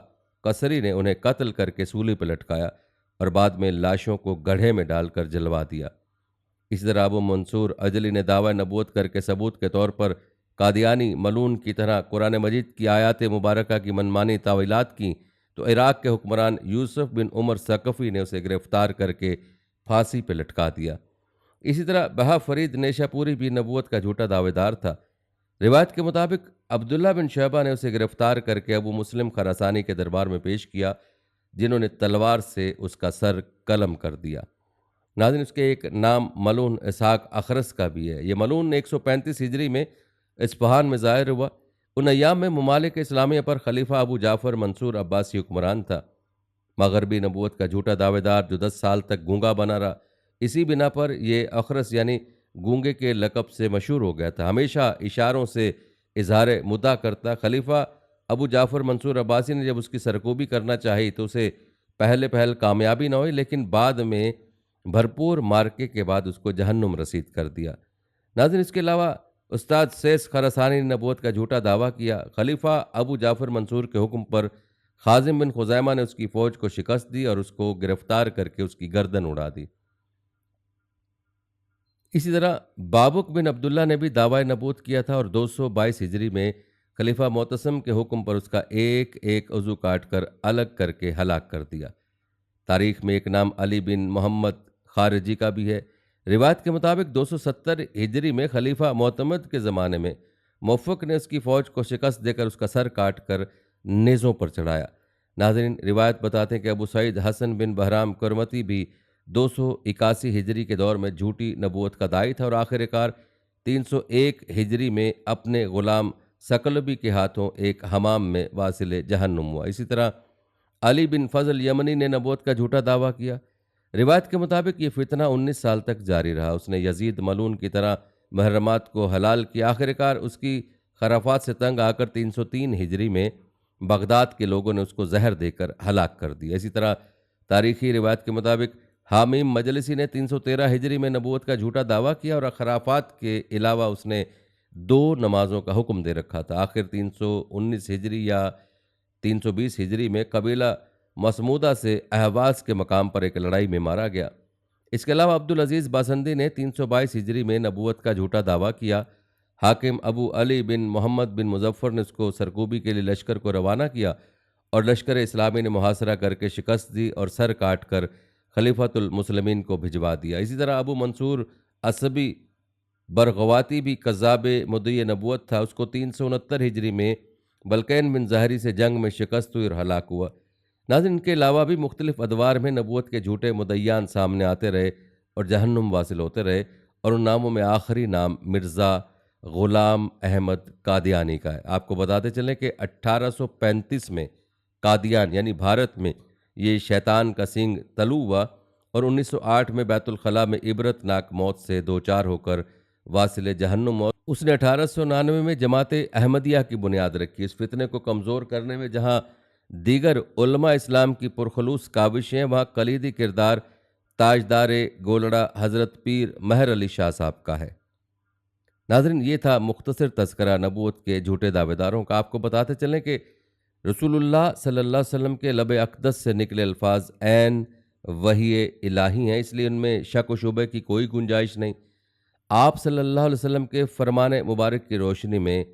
कसरी ने उन्हें कत्ल करके सूली पर लटकाया और बाद में लाशों को गड्ढे में डालकर जलवा दिया। इसी तरह अबू मंसूर अजली ने दावा नबूवत करके सबूत के तौर पर कादियानी मलून की तरह कुरान मजीद की आयात मुबारका की मनमानी तावीलात की, तो इराक के हुक्मरान यूसुफ बिन उमर सकफ़ी ने उसे गिरफ्तार करके फांसी पर लटका दिया। इसी तरह बहा फरीद नेशापुरी भी नबूवत का झूठा दावेदार था। रिवायत के मुताबिक अब्दुल्ला बिन शैबा ने उसे गिरफ्तार करके अबू मुस्लिम खरासानी के दरबार में पेश किया, जिन्होंने तलवार से उसका सर कलम कर दिया। नाज़रीन, उसके एक नाम मलून इसहाक अखरस का भी है। ये मलून 135 हिजरी में इस्फहान में ज़ाहिर हुआ। उन अय्याम में ममालिक इस्लामिया पर खलीफा अबू जाफ़र मंसूर अब्बासी हुक्मरान था। मगरबी नबूवत का झूठा दावेदार जो 10 साल तक गूंगा बना रहा, इसी बिना पर यह अखरस यानी गूंगे के लक़ब से मशहूर हो गया था। हमेशा इशारों से इजहार मुद्दा करता। खलीफा अबू जाफ़र मंसूर अब्बासी ने जब उसकी सरकूबी करना चाही तो उसे पहले पहल कामयाबी न हुई, लेकिन बाद में भरपूर मार्के के बाद उसको जहन्नुम रसीद कर दिया। नाज़रीन, इसके अलावा उस्ताद सैस खरासानी ने नबूवत का झूठा दावा किया। खलीफा अबू जाफ़र मंसूर के हुक्म पर खाजिम बिन खुज़ैमा ने उसकी फ़ौज को शिकस्त दी और उसको गिरफ्तार करके उसकी गर्दन उड़ा दी। इसी तरह बाबुक बिन अब्दुल्ला ने भी दावा नबूवत किया था और 222 हिजरी में खलीफा मोतसम के हुक्म पर उसका एक एक उज़ू काट कर अलग करके हलाक कर दिया। तारीख में एक नाम अली बिन मोहम्मद खारिजी का भी है। रिवायत के मुताबिक 270 हिजरी में खलीफा मोतमद के ज़माने में मुवफ़्फ़क़ ने उसकी फ़ौज को शिकस्त देकर उसका सर काट कर नेज़ों पर चढ़ाया। नाज़रीन, रिवायत बताते हैं कि अबू सईद हसन बिन बहराम कुरमती भी 281 हिजरी के दौर में झूठी नबूवत का दाई था और आखिरकार 301 हिजरी में अपने ग़ुलाम सकलबी के हाथों एक हमाम में वासिल जहन्नुम हुआ। इसी तरह अली बिन फजल यमनी ने नबूवत का झूठा दावा किया। रिवायत के मुताबिक ये फितना 19 साल तक जारी रहा। उसने यजीद मलून की तरह महरमात को हलाल किया। आखिरकार उसकी खराफात से तंग आकर 303 हिजरी में बगदाद के लोगों ने उसको जहर देकर हलाक कर दिया। इसी तरह तारीखी रिवायत के मुताबिक हामीम मजलिसी ने 313 हिजरी में नबूवत का झूठा दावा किया और खराफात के अलावा उसने 2 नमाज़ों का हुक्म दे रखा था। आखिर 319 हिजरी या 320 हिजरी में कबीला मसमूदा से अहवाज के मकाम पर एक लड़ाई में मारा गया। इसके अलावा अब्दुल अजीज़ बासंदी ने 322 हिजरी में नबूवत का झूठा दावा किया। हाकिम अबू अली बिन मोहम्मद बिन मुजफ्फर ने उसको सरकूबी के लिए लश्कर को रवाना किया और लश्कर इस्लामी ने मुहासरा करके शिकस्त दी और सर काट कर खलीफतुल मुस्लिमीन को भिजवा दिया। इसी तरह अबू मंसूर असबी बरगवाती भी कज़्ज़ाब मुद्दई नबूवत था। उसको 369 हिजरी में बलकैन बिन ज़हरी से जंग में शिकस्त हुई और हलाक हुआ। नाज़रीन, इनके अलावा भी मुख्तलिफ अदवार में नबूवत के झूठे मुद्दईयान सामने आते रहे और जहन्नुम वासिल होते रहे और उन नामों में आखिरी नाम मिर्ज़ा ग़ुलाम अहमद कादियानी का है। आपको बताते चलें कि 1835 में कादियान यानी भारत में ये शैतान का सींग तलू हुआ और 1908 में बैतुल खला में इबरतनाक मौत से दो चार होकर वासिल जहन्नुम मौत। उसने 1899 में जमात अहमदिया की बुनियाद रखी। इस फितने को कमज़ोर करने में जहाँ दीगर उलमा इस्लाम की पुरखलूस काविशें, वहाँ कलीदी किरदार ताजदार गोलड़ा हज़रत पीर महर अली शाह साहब का है। नाज़रीन, ये था मुख्तसर तज़किरा नबूवत के झूठे दावेदारों का। आपको बताते चलें कि रसूलुल्लाह सल्लल्लाहु अलैहि वसल्लम के लब अक़दस से निकले अल्फाज ऐन वही इलाही हैं, इसलिए उनमें शक व शुबे की कोई गुंजाइश नहीं। आप सल्लल्लाहु अलैहि वसल्लम के फरमान मुबारक की रोशनी में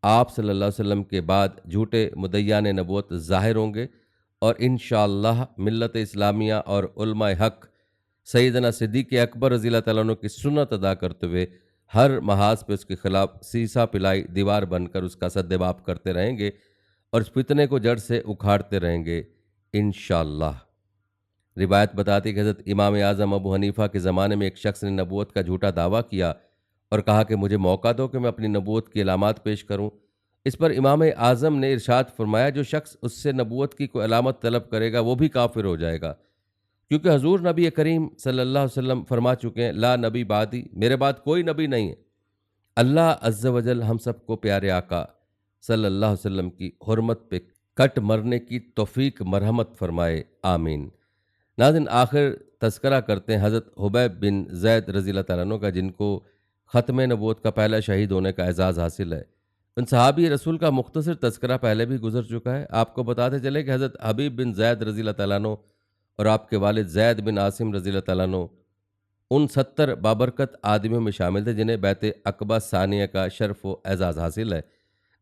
आप सल्लल्लाहु अलैहि वसल्लम के बाद झूठे मुद्दईयान नबूवत ज़ाहिर होंगे और इंशाअल्लाह मिल्लत इस्लामिया और उलमाए हक़ सैयदना सिद्दीक़ अकबर रज़ियल्लाहु तआला अन्हु की सुन्नत अदा करते हुए हर महाज पे उसके खिलाफ सीसा पिलाई दीवार बनकर उसका सद्देबाप करते रहेंगे और इस फितने को जड़ से उखाड़ते रहेंगे इंशाअल्लाह। रिवायत बताती है कि हज़रत इमाम आज़म अबू हनीफ़ा के ज़माने में एक शख्स ने नबूवत का झूठा दावा किया और कहा कि मुझे मौका दो कि मैं अपनी नबूवत की अलामत पेश करूं। इस पर इमाम आज़म ने इरशाद फरमाया, जो शख्स उससे नबूवत की कोई अलामत तलब करेगा वो भी काफिर हो जाएगा, क्योंकि हजूर नबी करीम सल्लल्लाहु अलैहि वसल्लम फरमा चुके हैं, ला नबी बादी, मेरे बाद कोई नबी नहीं है। अल्लाह अज़्ज़ वजल हम सबको प्यारे आका सल्लल्लाहु अलैहि वसल्लम की हुर्मत पे कट मरने की तौफीक मरहमत फरमाए, आमीन। नाज़रीन, आखिर तज़किरा करते हैं हज़रत हुबैब बिन ज़ैद रज़ियल्लाहु तआला अन्हु का, जिनको ख़त्म नबूवत का पहला शहीद होने का एज़ाज़ हासिल है। उन सहाबी रसूल का मुख्तसर तज़किरा पहले भी गुजर चुका है। आपको बताते चले कि हज़रत हबीब बिन ज़ैद रज़ियल्लाहु तआला अन्हु और आपके वालिद ज़ैद बिन आसिम रज़ियल्लाहु तआला अन्हु उन 70 बाबरकत आदमियों में शामिल थे जिन्हें बैत अक़बा सानिया का शर्फ़ व एज़ाज़ हासिल है।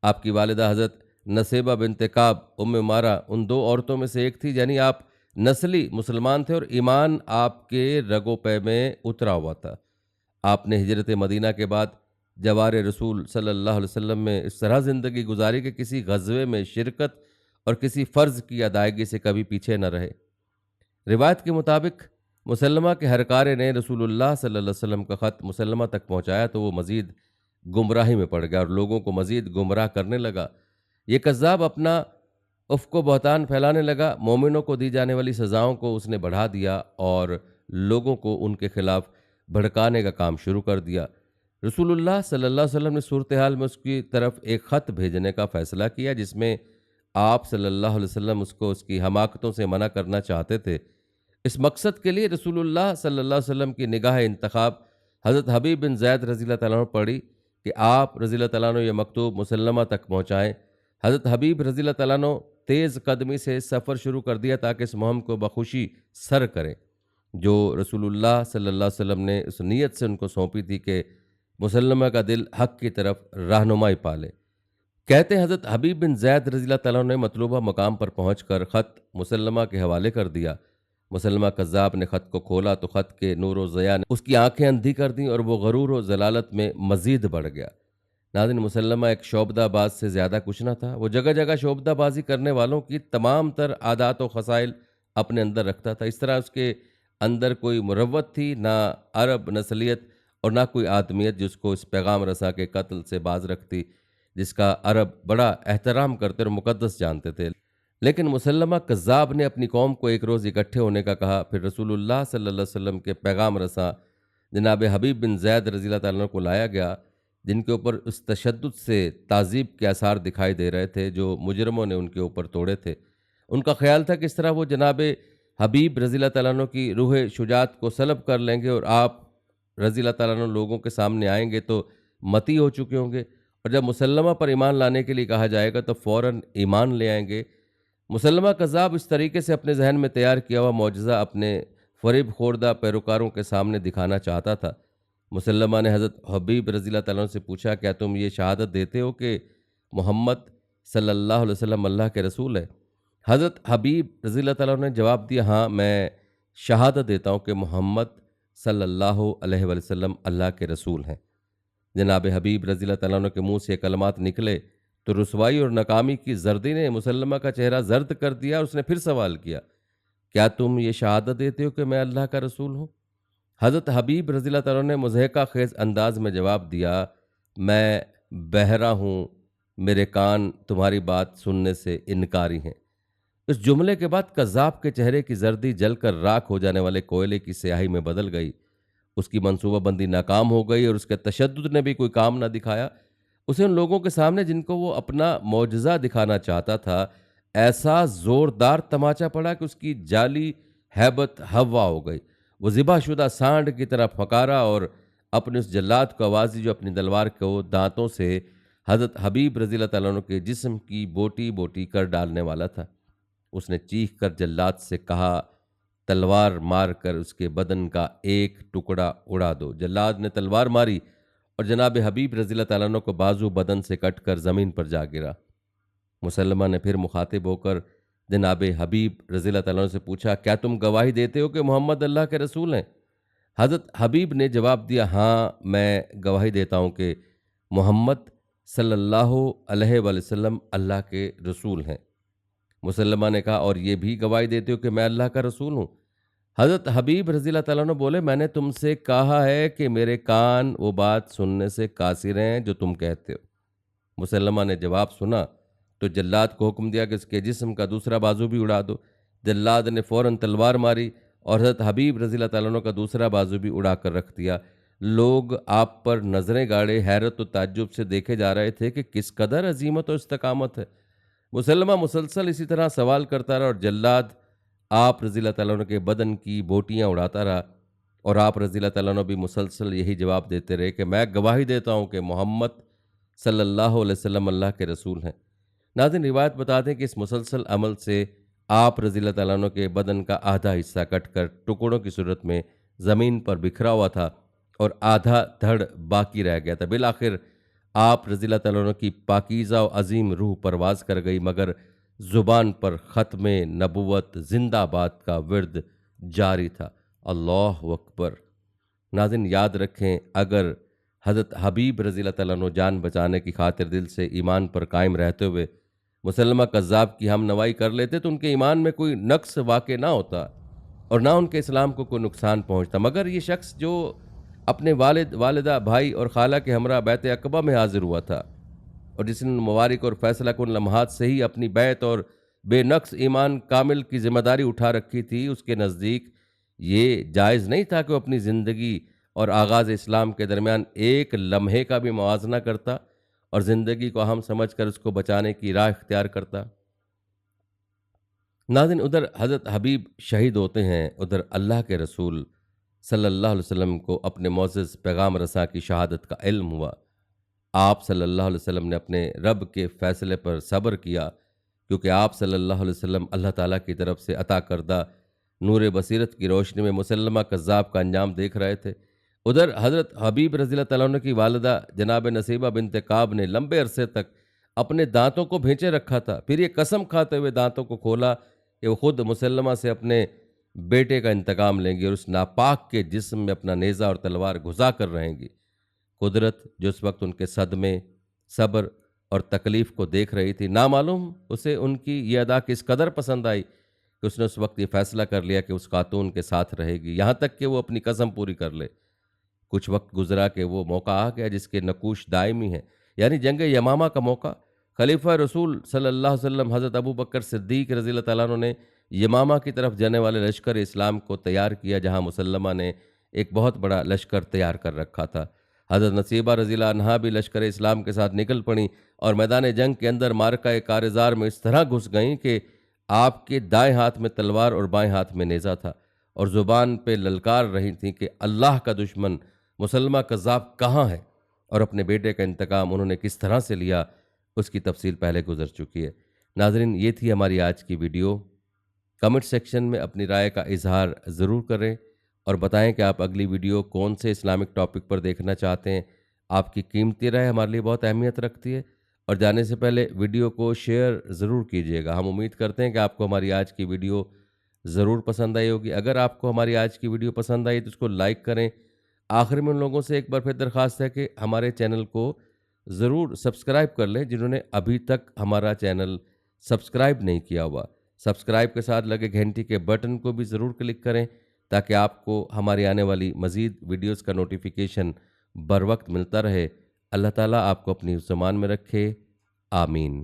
आपकी वालिदा हज़रत नसेबा बिनत काब उम्मे उमारा उन दो औरतों में से एक थी, यानी आप नस्ली मुसलमान थे और ईमान आपके रगो पे में उतरा हुआ था। आपने हिजरत मदीना के बाद जवार रसूल सल्लल्लाहु अलैहि वसल्लम में इस तरह ज़िंदगी गुजारी कि किसी गज़वे में शिरकत और किसी फ़र्ज़ की अदायगी से कभी पीछे न रहे। रिवायत के मुताबिक मुसल्लमा के हरकारे ने रसूलुल्लाह सल्लल्लाहु अलैहि वसल्लम का ख़त मुसल्लमा तक पहुँचाया तो वो मज़ीद गुमराही में पड़ गया और लोगों को मज़ीद गुमराह करने लगा। ये कज़्ज़ाब अपना उफ़्क़ बहतान फैलाने लगा। मोमिनों को दी जाने वाली सज़ाओं को उसने बढ़ा दिया और लोगों को उनके ख़िलाफ़ भड़काने का काम शुरू कर दिया। रसूलुल्लाह सल्लल्लाहु अलैहि वसल्लम ने सूरत हाल में उसकी तरफ एक ख़त भेजने का फ़ैसला किया, जिसमें आप सल्लल्लाहु अलैहि वसल्लम उसको उसकी हमाकतों से मना करना चाहते थे। इस मकसद के लिए रसूलुल्लाह सल्लल्लाहु अलैहि वसल्लम की निगाह इंतखाब हज़रत हबीब बिन ज़ैद रज़ियल्लाहु तआला अन्हु पड़ी कि आप रज़ियल्लाहु तआला अन्हु ये मकतूब मुसल्लमा तक पहुँचाएँ। हज़रत हबीब रज़ियल्लाहु तआला अन्हु तेज़ कदमी से सफ़र शुरू कर दिया ताकि इस मुहिम को बखुशी सर करें, जो रसूलुल्लाह सल्लल्लाहु अलैहि वसल्लम ने उस नीयत से उनको सौंपी थी कि मुसल्लमा का दिल हक़ की तरफ रहनुमाई पाले। कहते हैं हज़रत हबीब बिन ज़ैद रज़ियल्लाहु तआला अन्हु ने मतलूबा मकाम पर पहुँचकर ख़त मुसल्लमा के हवाले कर दिया। मुसल्लमा कज़्ज़ाब ने ख़त को खोला तो ख़त के नूर व ज़िया ने उसकी आंखें अंधी कर दी और वो गरूर व ज़लालत में मज़ीद बढ़ गया। नाज़रीन, मुसल्लमा एक शोबदाबाज से ज़्यादा कुछ न था। वो जगह जगह शोबदाबाजी करने वालों की तमाम तर आदात व ख़साइल अपने अंदर रखता था। इस तरह उसके अंदर कोई मुरव्वत थी, ना अरब नस्लियत और ना कोई आदमियत जिसको इस पैगाम रसा के कत्ल से बाज रखती, जिसका अरब बड़ा एहतराम करते और मुक़द्दस जानते थे। लेकिन मुसल्लमा कज़्ज़ाब ने अपनी कौम को एक रोज़ इकट्ठे होने का कहा। फिर रसूलुल्लाह सल्लल्लाहु अलैहि वसल्लम के पैगाम रसा जनाब हबीब बिन ज़ैद रज़ियल्लाहु तआला अन्हु को लाया गया। जिनके ऊपर उस तशद्दुद से ताज़ीब के आसार दिखाई दे रहे थे जो मुजरमों ने उनके ऊपर तोड़े थे। उनका ख़्याल था कि इस तरह वो जनाब हबीब रज़ी अल्लाह तआला अन्हु की रूह शुजाअत को सल्ब कर लेंगे और आप रज़ी अल्लाह तआला अन्हु लोगों के सामने आएँगे तो मती हो चुके होंगे और जब मुसल्लमा पर ईमान लाने के लिए कहा जाएगा तो फ़ौरन ईमान ले आएँगे। मुसल्लमा कज़्ज़ाब इस तरीके से अपने ज़हन में तैयार किया हुआ मौजज़ा अपने फ़रेब ख़ोर्दा पैरोकारों के सामने दिखाना चाहता था। मुसल्लमा ने हज़रत हबीब रज़ी अल्लाह तआला अन्हु से पूछा, क्या तुम ये शहादत देते हो कि मोहम्मद सल्लल्लाहु अलैहि वसल्लम अल्लाह के रसूल हैं? हज़रत हबीब रज़ी अल्लाह तआला अन्हु ने जवाब दिया, हाँ, मैं शहादत देता हूँ कि मोहम्मद सल्लल्लाहु अलैहि वसल्लम अल्लाह के रसूल हैं। जनाब हबीब रज़ी अल्लाह तआला अन्हु के मुँह से ये कलमात निकले तो रुसवाई और नाकामी की जर्दी ने मुसल्लमा का चेहरा जर्द कर दिया और उसने फिर सवाल किया, क्या तुम ये शहादत देते हो कि मैं अल्लाह का रसूल हूँ? हज़रत हबीब रज़ी अल्लाह तआला ने मुज़हका ख़ेज़ अंदाज़ में जवाब दिया, मैं बहरा हूँ, मेरे कान तुम्हारी बात सुनने से इनकारी हैं। इस जुमले के बाद कज़्ज़ाब के चेहरे की जर्दी जलकर राख हो जाने वाले कोयले की स्याही में बदल गई। उसकी मंसूबाबंदी नाकाम हो गई और उसके तशद्दुद ने भी कोई काम ना दिखाया। उसे उन लोगों के सामने जिनको वो अपना मौजज़ा दिखाना चाहता था, ऐसा ज़ोरदार तमाचा पड़ा कि उसकी जाली हैबत हवा हो गई। वो ज़िबाशुदा सांड की तरह फकारा और अपने उस जल्लाद को आवाज़ दी जो अपनी तलवार को दांतों से हज़रत हबीब रज़ी अल्लाह तआला अन्हु के जिस्म की बोटी-बोटी कर डालने वाला था। उसने चीख कर जल्लाद से कहा, तलवार मारकर उसके बदन का एक टुकड़ा उड़ा दो। जल्लाद ने तलवार मारी और जनाब हबीब रज़ी अल्लाह तआला अन्हु को बाजू बदन से कटकर ज़मीन पर जा गिरा। मुसल्लमा ने फिर मुखातिब होकर जनाब हबीब रज़ी अल्लाह तआला अन्हु से पूछा, क्या तुम गवाही देते हो कि मोहम्मद अल्लाह के रसूल हैं? हज़रत हबीब ने जवाब दिया, हाँ, मैं गवाही देता हूँ कि मोहम्मद सल्लल्लाहु अलैहि वसल्लम अल्लाह के रसूल हैं। मुसल्लमा ने कहा, और ये भी गवाही देते हो कि मैं अल्लाह का रसूल हूँ? हज़रत हबीब रज़ी अल्लाह तआला अन्हु बोले, मैंने तुमसे कहा है कि मेरे कान वो बात सुनने से कासिर हैं जो तुम कहते हो। मुसल्लमा ने जवाब सुना तो जल्लाद को हुक्म दिया कि उसके जिस्म का दूसरा बाजू भी उड़ा दो। जल्लाद ने फ़ौरन तलवार मारी और हज़रत हबीब रज़ी अल्लाह तआला अन्हु का दूसरा बाजू भी उड़ा कर रख दिया। लोग आप पर नज़रें गाड़े हैरत और ताज्जुब से देखे जा रहे थे कि किस कदर अज़ीमत और इस्तकामत है। मुसल्लमा मुसलसल इसी तरह सवाल करता रहा और जल्लाद आप रज़ी अल्लाह तआला अन्हु के बदन की बोटियाँ उड़ाता रहा और आप रज़ी अल्लाह तआला अन्हु भी मुसलसल यही जवाब देते रहे कि मैं गवाही देता हूँ कि मोहम्मद सल्लल्लाहु अलैहि वसल्लम अल्लाह के रसूल हैं। नाज़रीन, रिवायत बताते हैं कि इस मुसलसल अमल से आप रज़ी अल्लाह तआला अन्हु के बदन का आधा हिस्सा कटकर टुकड़ों की सूरत में ज़मीन पर बिखरा हुआ था और आधा धड़ बाकी रह गया था। बिलाखिर आप रज़ी अल्लाह तआला अन्हु की पाकीज़ा और अज़ीम रूह परवाज़ कर गई, मगर ज़ुबान पर ख़त्म नबुव्वत ज़िंदाबाद का विर्द जारी था। अल्लाहु अकबर। नाज़रीन, याद रखें, अगर हज़रत हबीब रज़ी अल्लाह तआला अन्हु जान बचाने की खातिर दिल से ईमान पर कायम रहते हुए मुसल्लमा कज़्ज़ाब की हमनवाई कर लेते तो उनके ईमान में कोई नक्स वाक़ ना होता और ना उनके इस्लाम को कोई नुकसान पहुँचता। मगर ये शख्स जो अपने वालिद, वालिदा, भाई और खाला के हमरा बैत अक़बा में हाज़िर हुआ था और जिसने मुबारक और फ़ैसला कुन लम्हात से ही अपनी बैत और बेनक्स ईमान कामिल की ज़िम्मेदारी उठा रखी थी, उसके नज़दीक ये जायज़ नहीं था कि वो अपनी ज़िंदगी और आगाज़ इस्लाम के दरमियान एक लम्हे का भी मुआवज़ना करता और ज़िंदगी को अहम समझकर उसको बचाने की राह इख्तियार करता। नाज़रीन, उधर हज़रत हबीब शहीद होते हैं, उधर अल्लाह के रसूल सल्लल्लाहु अलैहि वसल्लम को अपने मोअज़्ज़ज़ पैगाम रसा की शहादत का इल्म हुआ। आप सल्लल्लाहु अलैहि वसल्लम ने अपने रब के फ़ैसले पर सब्र किया, क्योंकि आप सल्लल्लाहु अलैहि वसल्लम अल्लाह ताला की तरफ से अता करदा नूर बसीरत की रोशनी में मुसल्लमा कज़्ज़ाब का अंजाम देख रहे थे। उधर हज़रत हबीब रज़ी अल्लाह तआला अन्हु की वालिदा जनाब नसीबा बिन्त काब ने लंबे अरसे तक अपने दांतों को भेंचे रखा था। फिर ये कसम खाते हुए दांतों को खोला कि वो खुद मुसल्लमा से अपने बेटे का इंतकाम लेंगी और उस नापाक के जिस्म में अपना नेज़ा और तलवार घुसा कर रहेंगी। कुदरत जो उस वक्त उनके सदमे, सब्र और तकलीफ़ को देख रही थी, नामालूम उसे उनकी ये अदा किस कदर पसंद आई कि उसने उस वक्त ये फ़ैसला कर लिया कि उस खातून के साथ रहेगी, यहाँ तक कि वो अपनी कसम पूरी कर ले। कुछ वक्त गुजरा कि वो मौका आ गया जिसके नकूश दायमी हैं, यानी जंग यमामा का मौका। खलीफा रसूल सल्लल्लाहु अलैहि वसल्लम हज़रत अबू बकर सिद्दीक़ रज़ी अल्लाह तआला अन्हु ने यमामा की तरफ जाने वाले लश्कर इस्लाम को तैयार किया, जहाँ मुसल्लमा ने एक बहुत बड़ा लश्कर तैयार कर रखा था। हज़रत नसीबा रज़ियल्लाहु अन्हा भी लश्कर इस्लाम के साथ निकल पड़ीं और मैदान जंग के अंदर मारका कारज़ार में इस तरह घुस गईं कि आपके दाएं हाथ में तलवार और बाएं हाथ में नेज़ा था और ज़ुबान पे ललकार रही थीं कि अल्लाह का दुश्मन मुसलमा कज़्ज़ाब कहाँ है। और अपने बेटे का इंतकाम उन्होंने किस तरह से लिया, उसकी तफसील पहले गुजर चुकी है। नाज़रीन, ये थी हमारी आज की वीडियो। कमेंट सेक्शन में अपनी राय का इजहार ज़रूर करें और बताएं कि आप अगली वीडियो कौन से इस्लामिक टॉपिक पर देखना चाहते हैं। आपकी कीमती राय हमारे लिए बहुत अहमियत रखती है। और जाने से पहले वीडियो को शेयर ज़रूर कीजिएगा। हम उम्मीद करते हैं कि आपको हमारी आज की वीडियो ज़रूर पसंद आई होगी। अगर आपको हमारी आज की वीडियो पसंद आई तो उसको लाइक करें। आखिर में उन लोगों से एक बार फिर दरख्वास्त है कि हमारे चैनल को ज़रूर सब्सक्राइब कर लें जिन्होंने अभी तक हमारा चैनल सब्सक्राइब नहीं किया हुआ। सब्सक्राइब के साथ लगे घंटी के बटन को भी ज़रूर क्लिक करें ताकि आपको हमारी आने वाली मज़ीद वीडियोज़ का नोटिफिकेशन बर वक्त मिलता रहे। अल्लाह ताला आपको अपनी ज़मान में रखे। आमीन।